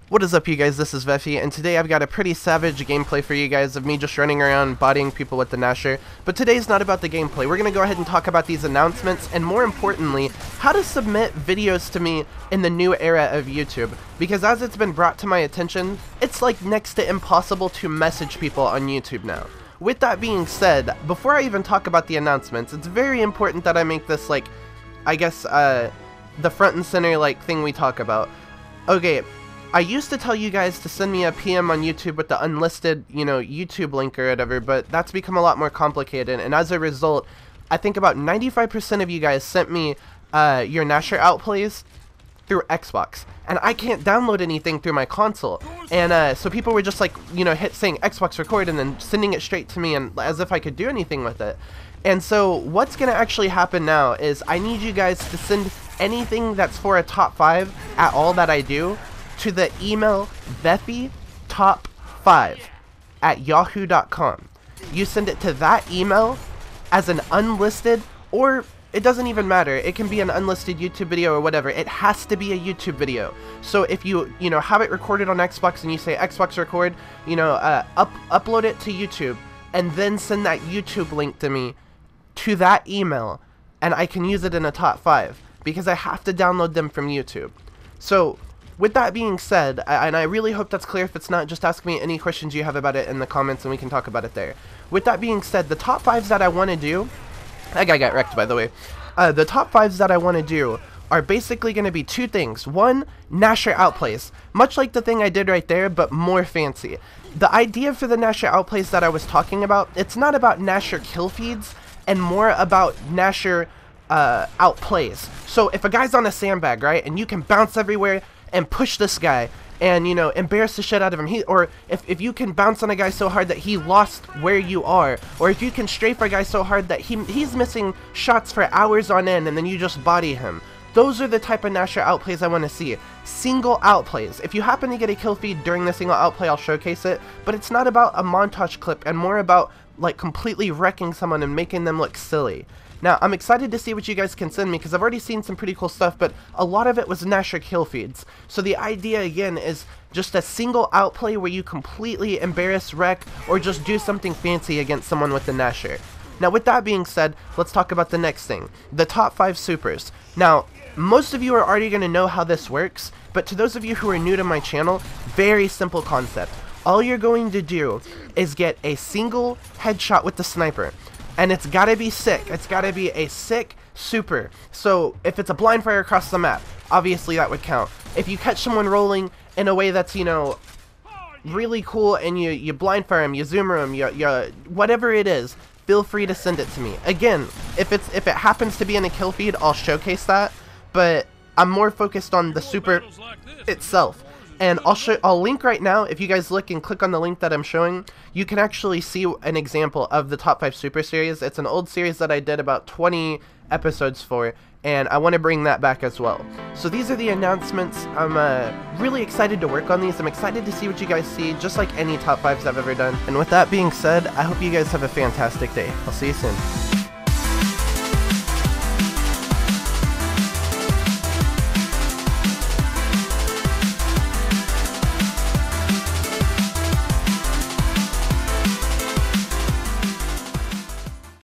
What is up, you guys? This is Vefy, and today I've got a pretty savage gameplay for you guys of me just running around bodying people with the Gnasher. But today's not about the gameplay. We're going to go ahead and talk about these announcements, and more importantly, how to submit videos to me in the new era of YouTube. Because as it's been brought to my attention, it's like next to impossible to message people on YouTube now. With that being said, before I even talk about the announcements, it's very important that I make this, like, I guess, the front and center, like, thing we talk about. Okay. I used to tell you guys to send me a PM on YouTube with the unlisted, YouTube link or whatever, but that's become a lot more complicated, and as a result, I think about 95% of you guys sent me your Gnasher outplays through Xbox, and I can't download anything through my console, and so people were just like, saying Xbox record and then sending it straight to me, and as if I could do anything with it. And so what's going to actually happen now is I need you guys to send anything that's for a top 5 at all that I do to the email vefytop5@yahoo.com. You send it to that email as an unlisted, or it doesn't even matter. It can be an unlisted YouTube video or whatever. It has to be a YouTube video. So if you have it recorded on Xbox and you say Xbox record, upload it to YouTube and then send that YouTube link to me to that email, and I can use it in a top 5 because I have to download them from YouTube. So with that being said, and I really hope that's clear. If it's not, just ask me any questions you have about it in the comments and we can talk about it there. With that being said, the top 5s that I want to do, that guy got wrecked by the way, the top 5s that I want to do are basically going to be two things. One, Gnasher outplays, much like the thing I did right there, but more fancy. The idea for the Gnasher outplays that I was talking about, it's not about Gnasher kill feeds, and more about Gnasher outplays. So if a guy's on a sandbag, right, and you can bounce everywhere and push this guy and embarrass the shit out of him, or if you can bounce on a guy so hard that he lost where you are, or if you can strafe a guy so hard that he's missing shots for hours on end and then you just body him. Those are the type of Gnasher outplays I want to see. Single outplays. If you happen to get a kill feed during the single outplay, I'll showcase it, but it's not about a montage clip and more about like completely wrecking someone and making them look silly. Now, I'm excited to see what you guys can send me, because I've already seen some pretty cool stuff, but a lot of it was Gnasher kill feeds. So the idea, again, is just a single outplay where you completely embarrass, wreck, or just do something fancy against someone with the Gnasher. Now, with that being said, let's talk about the next thing, the top 5 supers. Now, most of you are already going to know how this works, but to those of you who are new to my channel, very simple concept. All you're going to do is get a single headshot with the sniper. And it's gotta be sick. It's gotta be a sick super. So if it's a blind fire across the map, obviously that would count. If you catch someone rolling in a way that's, really cool, and you blind fire him, you zoomer him, you whatever it is, feel free to send it to me. Again, if it happens to be in a kill feed, I'll showcase that. But I'm more focused on the super itself. And I'll link right now. If you guys look and click on the link that I'm showing, you can actually see an example of the top 5 super series. It's an old series that I did about 20 episodes for, and I want to bring that back as well. So these are the announcements. I'm really excited to work on these. I'm excited to see what you guys see, just like any top 5s I've ever done. And with that being said, I hope you guys have a fantastic day. I'll see you soon.